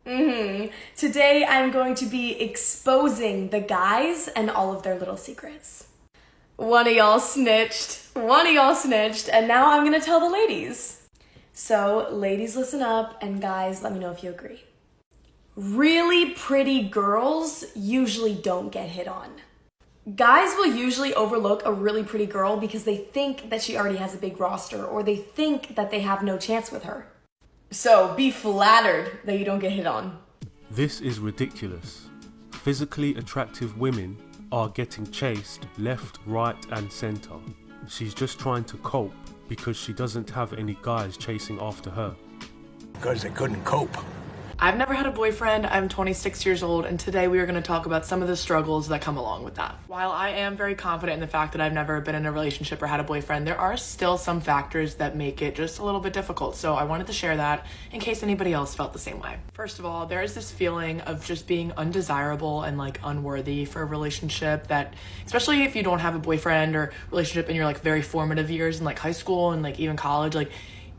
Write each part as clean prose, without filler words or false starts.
Today I'm going to be exposing the guys and all of their little secrets. One of y'all snitched, and now I'm gonna tell the ladies. So ladies, listen up, and guys, let me know if you agree. Really pretty girls usually don't get hit on. Guys will usually overlook a really pretty girl because they think that she already has a big roster, or they think that they have no chance with her. So be flattered that you don't get hit on. This is ridiculous. Physically attractive women are getting chased left, right and centre. She's just trying to cope because she doesn't have any guys chasing after her. Because they couldn't cope. I've never had a boyfriend. I'm 26 years old, and today we are going to talk about some of the struggles that come along with that. While I am very confident in the fact that I've never been in a relationship or had a boyfriend, there are still some factors that make it just a little bit difficult. So I wanted to share that in case anybody else felt the same way. First of all, there is this feeling of just being undesirable and like unworthy for a relationship, that especially if you don't have a boyfriend or relationship in your like very formative years in like high school and like even college, like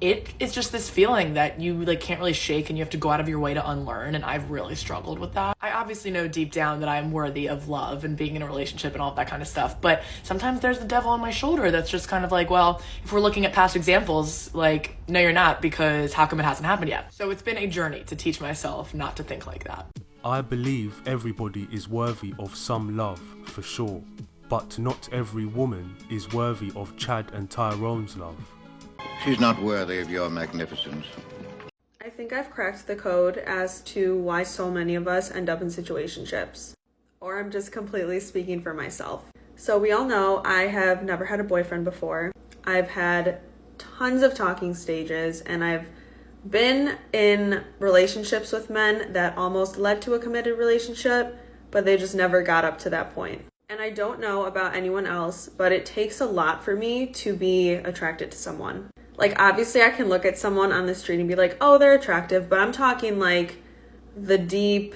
it's just this feeling that you like can't really shake and you have to go out of your way to unlearn, and I've really struggled with that. I obviously know deep down that I'm worthy of love and being in a relationship and all of that kind of stuff, but sometimes there's the devil on my shoulder that's just kind of like, well, if we're looking at past examples, like, no you're not, because how come it hasn't happened yet? So it's been a journey to teach myself not to think like that. I believe everybody is worthy of some love, for sure, but not every woman is worthy of Chad and Tyrone's love. She's not worthy of your magnificence. I think I've cracked the code as to why so many of us end up in situationships. Or I'm just completely speaking for myself. So we all know I have never had a boyfriend before. I've had tons of talking stages, and I've been in relationships with men that almost led to a committed relationship, but they just never got up to that point. And I don't know about anyone else, but it takes a lot for me to be attracted to someone. Like, obviously I can look at someone on the street and be like, oh, they're attractive, but I'm talking like the deep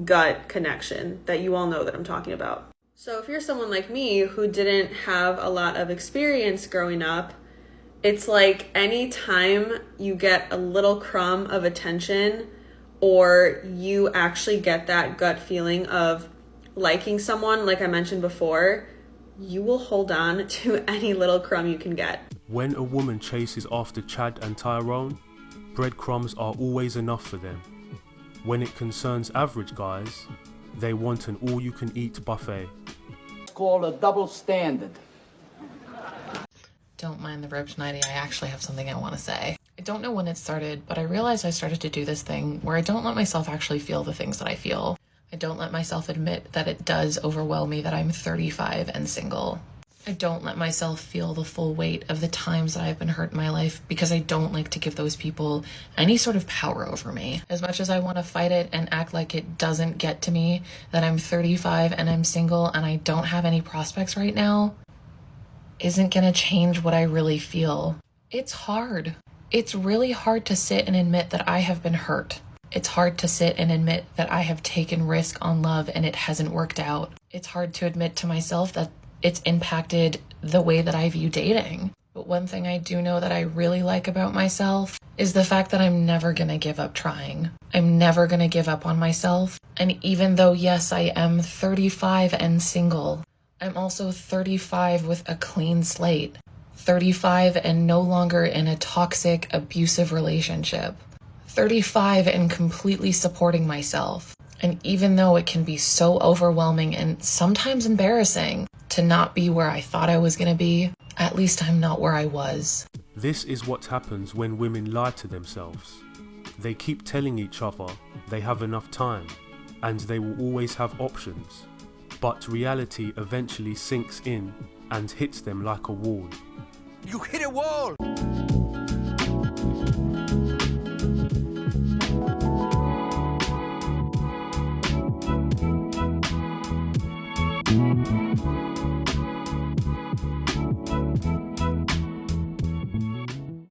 gut connection that you all know that I'm talking about. So if you're someone like me who didn't have a lot of experience growing up, it's like any time you get a little crumb of attention, or you actually get that gut feeling of liking someone, like I mentioned before, you will hold on to any little crumb you can get. When a woman chases after Chad and Tyrone, breadcrumbs are always enough for them. When it concerns average guys, they want an all-you-can-eat buffet. It's called a double standard. Don't mind the ropes, Nighty. I actually have something I want to say. I don't know when it started, but I realized I started to do this thing where I don't let myself actually feel the things that I feel. I don't let myself admit that it does overwhelm me that I'm 35 and single. I don't let myself feel the full weight of the times that I've been hurt in my life, because I don't like to give those people any sort of power over me. As much as I want to fight it and act like it doesn't get to me that I'm 35 and I'm single and I don't have any prospects right now, isn't gonna change what I really feel. It's hard. It's really hard to sit and admit that I have been hurt. It's hard to sit and admit that I have taken risk on love and it hasn't worked out. It's hard to admit to myself that it's impacted the way that I view dating. But one thing I do know that I really like about myself is the fact that I'm never gonna give up trying. I'm never gonna give up on myself. And even though, yes, I am 35 and single, I'm also 35 with a clean slate. 35 and no longer in a toxic, abusive relationship. 35 and completely supporting myself. And even though it can be so overwhelming and sometimes embarrassing to not be where I thought I was gonna be, at least I'm not where I was. This is what happens when women lie to themselves. They keep telling each other they have enough time and they will always have options. But reality eventually sinks in and hits them like a wall. You hit a wall!